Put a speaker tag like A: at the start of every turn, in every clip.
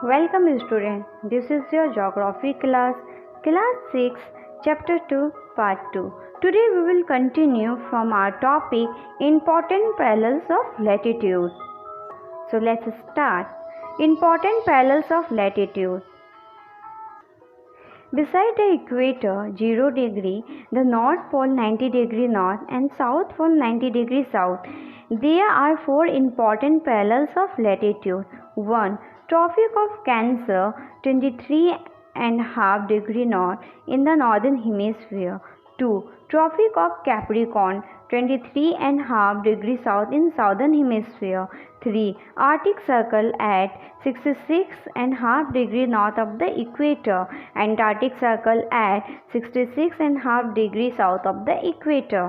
A: Welcome student. This is your geography class 6, chapter 2, part 2. Today we will continue from our topic important parallels of latitude. So let's start. Important parallels of latitude. Beside the equator 0 degree, the North Pole 90 degree north and South Pole 90 degree south, there are four important parallels of latitude. 1. Tropic of Cancer 23.5 degree north in the northern hemisphere. 2. Tropic of Capricorn 23.5 degree south in southern hemisphere. 3. Arctic Circle at 66.5 degree north of the equator. Antarctic Circle at 66.5 degree south of the equator.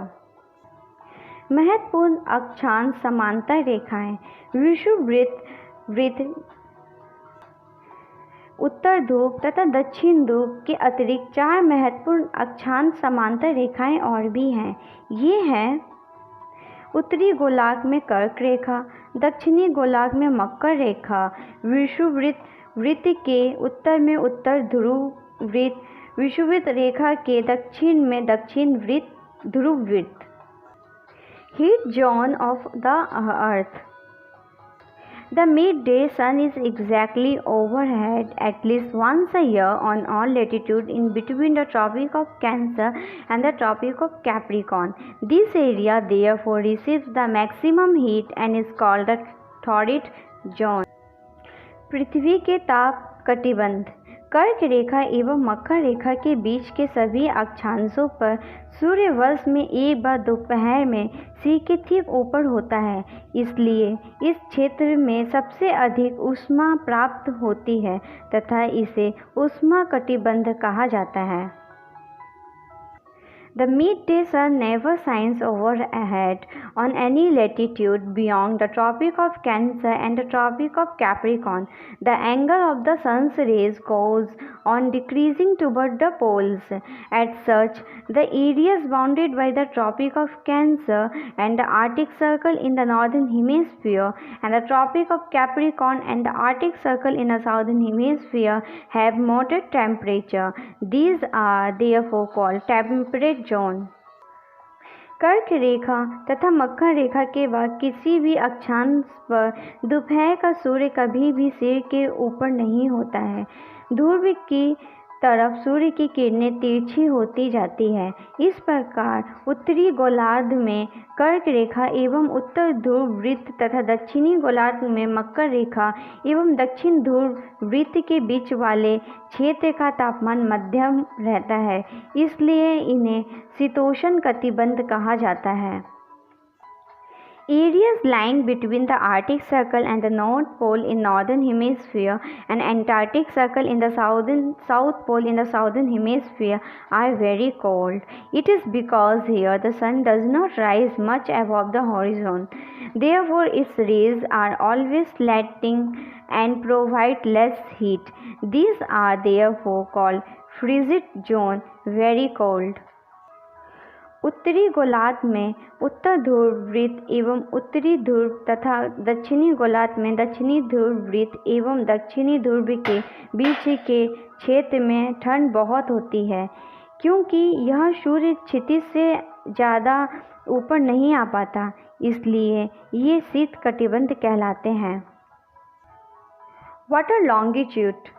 A: महत्वपूर्ण अक्षांश समांतर रेखाएं विषुववृत्त उत्तर ध्रुव तथा दक्षिण ध्रुव के अतिरिक्त चार महत्वपूर्ण अक्षांश समांतर रेखाएं और भी हैं। ये हैं उत्तरी गोलार्ध में कर्क रेखा, दक्षिणी गोलार्ध में मकर रेखा, विषुववृत्त के उत्तर में उत्तर ध्रुव वृत्त, विषुववृत्त रेखा के दक्षिण में दक्षिण ध्रुव वृत्त। Heat zone of the earth. The midday sun is exactly overhead at least once a year on all latitudes in between the Tropic of Cancer and the Tropic of Capricorn. This area therefore receives the maximum heat and is called the torrid zone. पृथ्वी के ताप कटिबंध कर्क रेखा एवं मकर रेखा के बीच के सभी अक्षांशों पर सूर्य वर्ष में एक बार दोपहर में सिर के ठीक ऊपर होता है, इसलिए इस क्षेत्र में सबसे अधिक ऊष्मा प्राप्त होती है तथा इसे उष्णकटिबंध कहा जाता है। The midday sun never shines overhead on any latitude beyond the Tropic of Cancer and the Tropic of Capricorn. The angle of the sun's rays goes on decreasing toward the poles. As such, the areas bounded by the Tropic of Cancer and the Arctic Circle in the northern hemisphere and the Tropic of Capricorn and the Arctic Circle in the southern hemisphere have moderate temperature. These are therefore called temperate zone. कर्क रेखा तथा मकर रेखा के बाद किसी भी अक्षांश पर दोपहर का सूर्य कभी भी सिर के ऊपर नहीं होता है। ध्रुव की तरफ सूर्य की किरणें तिरछी होती जाती है। इस प्रकार उत्तरी गोलार्ध में कर्क रेखा एवं उत्तर ध्रुव वृत्त तथा दक्षिणी गोलार्ध में मकर रेखा एवं दक्षिण ध्रुव वृत्त के बीच वाले क्षेत्र का तापमान मध्यम रहता है, इसलिए इन्हें शीतोष्ण कटिबंध कहा जाता है। Areas lying between the Arctic Circle and the North Pole in northern hemisphere and Antarctic Circle in the South Pole in the southern hemisphere are very cold. It is because here the sun does not rise much above the horizon. Therefore, its rays are always slanting and provide less heat. These are therefore called frigid zone, very cold. उत्तरी गोलार्ध में उत्तर ध्रुव वृत्त एवं उत्तरी ध्रुव तथा दक्षिणी गोलार्ध में दक्षिणी ध्रुव वृत्त एवं दक्षिणी ध्रुव के बीच के क्षेत्र में ठंड बहुत होती है, क्योंकि यह सूर्य क्षितिज से ज़्यादा ऊपर नहीं आ पाता, इसलिए ये शीत कटिबंध कहलाते हैं। Water longitude.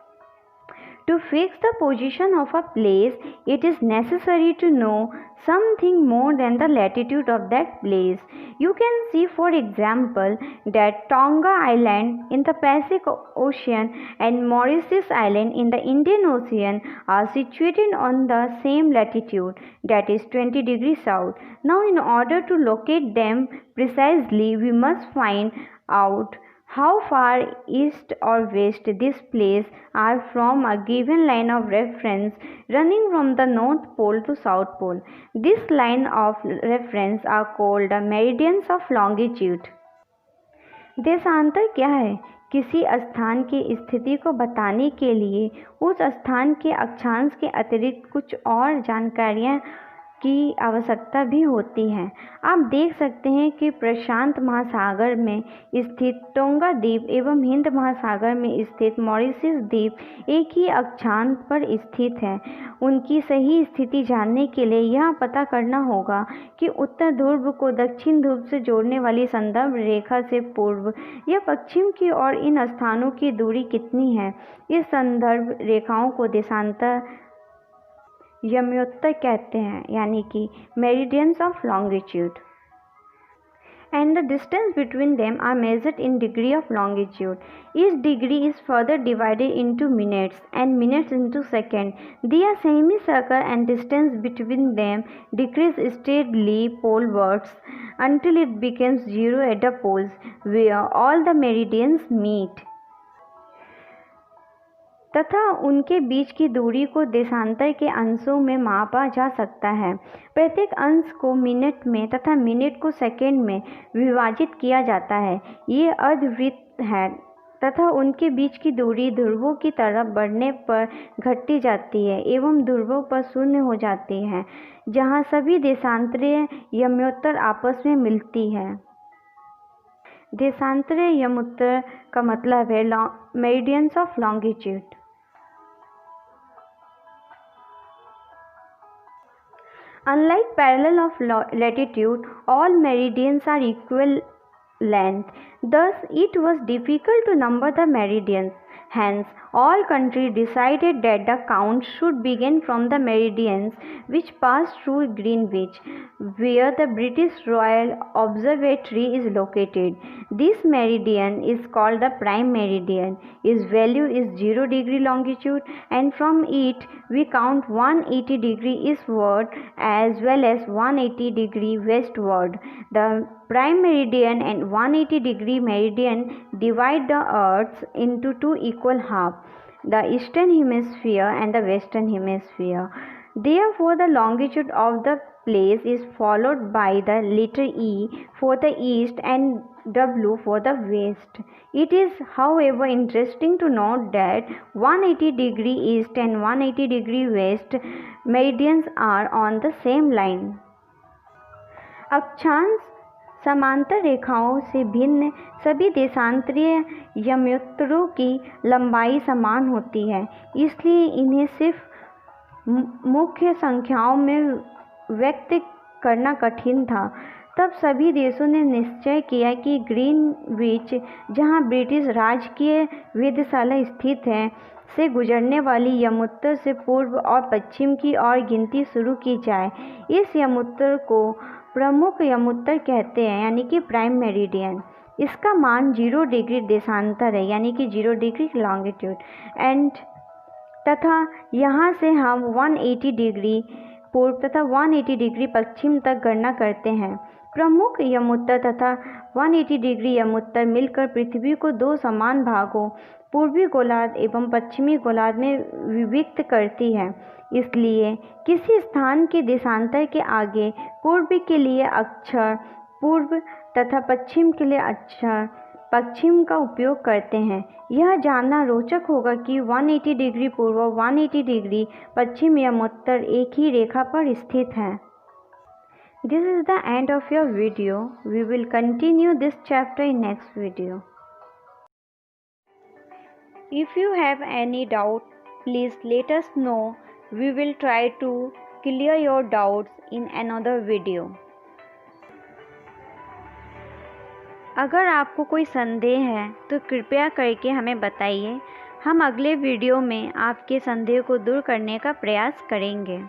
A: To fix the position of a place, it is necessary to know something more than the latitude of that place. You can see, for example, that Tonga Island in the Pacific Ocean and Mauritius Island in the Indian Ocean are situated on the same latitude, that is 20 degrees south. Now, in order to locate them precisely, we must find out how far east or west these places are from a given line of reference running from the North Pole to South Pole. This line of reference are called the meridians of longitude. देशांतर क्या है? किसी स्थान की स्थिति को बताने के लिए उस स्थान के अक्षांश के अतिरिक्त कुछ और जानकारियाँ की आवश्यकता भी होती है। आप देख सकते हैं कि प्रशांत महासागर में स्थित टोंगा द्वीप एवं हिंद महासागर में स्थित मॉरिशस द्वीप एक ही अक्षांश पर स्थित है। उनकी सही स्थिति जानने के लिए यह पता करना होगा कि उत्तर ध्रुव को दक्षिण ध्रुव से जोड़ने वाली संदर्भ रेखा से पूर्व या पश्चिम की ओर इन स्थानों की दूरी कितनी है। इस संदर्भ रेखाओं को देशांतर यमोत्तर कहते हैं, यानी कि meridians of longitude, and the distance between them are measured in degree of longitude. Each degree is further divided into minutes and minutes into seconds. They are semicircle and distance between them decreases steadily polewards until it becomes zero at the poles where all the meridians meet. तथा उनके बीच की दूरी को देशांतर के अंशों में मापा जा सकता है। प्रत्येक अंश को मिनट में तथा मिनट को सेकंड में विभाजित किया जाता है। ये अर्धवृत्त है तथा उनके बीच की दूरी ध्रुवों की तरफ बढ़ने पर घटती जाती है एवं ध्रुवों पर शून्य हो जाती है, जहाँ सभी देशांतरीय यमोत्तर आपस में मिलती है। देशांतरीय यमोत्तर का मतलब है meridians of longitude. Unlike parallel of latitude, all meridians are equal length. Thus, it was difficult to number the meridians. Hence, all countries decided that the count should begin from the meridians which pass through Greenwich, where the British Royal Observatory is located. This meridian is called the prime meridian. Its value is 0 degree longitude, and from it we count 180 degree eastward as well as 180 degree westward. The prime meridian and 180 degree meridian divide the earth into two equal halves, the eastern hemisphere and the western hemisphere. Therefore, the longitude of the place is followed by the letter E for the east and W for the west. It is, however, interesting to note that 180 degree east and 180 degree west meridians are on the same line. अक्षांश समांतर रेखाओं से भिन्न सभी देशांतरीय यमोत्तरों की लंबाई समान होती है, इसलिए इन्हें सिर्फ मुख्य संख्याओं में व्यक्त करना कठिन था। तब सभी देशों ने निश्चय किया कि ग्रीनविच, जहां ब्रिटिश राजकीय वेधशाला स्थित है, से गुजरने वाली यमोत्तर से पूर्व और पश्चिम की ओर गिनती शुरू की जाए। इस यमोत्तर को प्रमुख यमोत्तर कहते हैं, यानी कि प्राइम मेरिडियन। इसका मान 0 डिग्री देशांतर है, यानी कि 0 डिग्री लॉन्गिट्यूड एंड तथा यहाँ से हम 180 डिग्री पूर्व तथा 180 डिग्री पश्चिम तक गणना करते हैं। प्रमुख यमोत्तर तथा 180 डिग्री यमोत्तर मिलकर पृथ्वी को दो समान भागों, पूर्वी गोलार्ध एवं पश्चिमी गोलार्ध में विभक्त करती है। इसलिए किसी स्थान के देशांतर के आगे पूर्व के लिए अक्षर पूर्व तथा पश्चिम के लिए अक्षर पश्चिम का उपयोग करते हैं। यह जानना रोचक होगा कि 180 डिग्री पूर्व और 180 डिग्री पश्चिम यमोत्तर एक ही रेखा पर स्थित हैं। This is the end of your video. We will continue this chapter in next video. If you have any doubt, please let us know. We will try to clear your doubts in another video. अगर आपको कोई संदेह है तो कृपया करके हमें बताइए। हम अगले वीडियो में आपके संदेह को दूर करने का प्रयास करेंगे।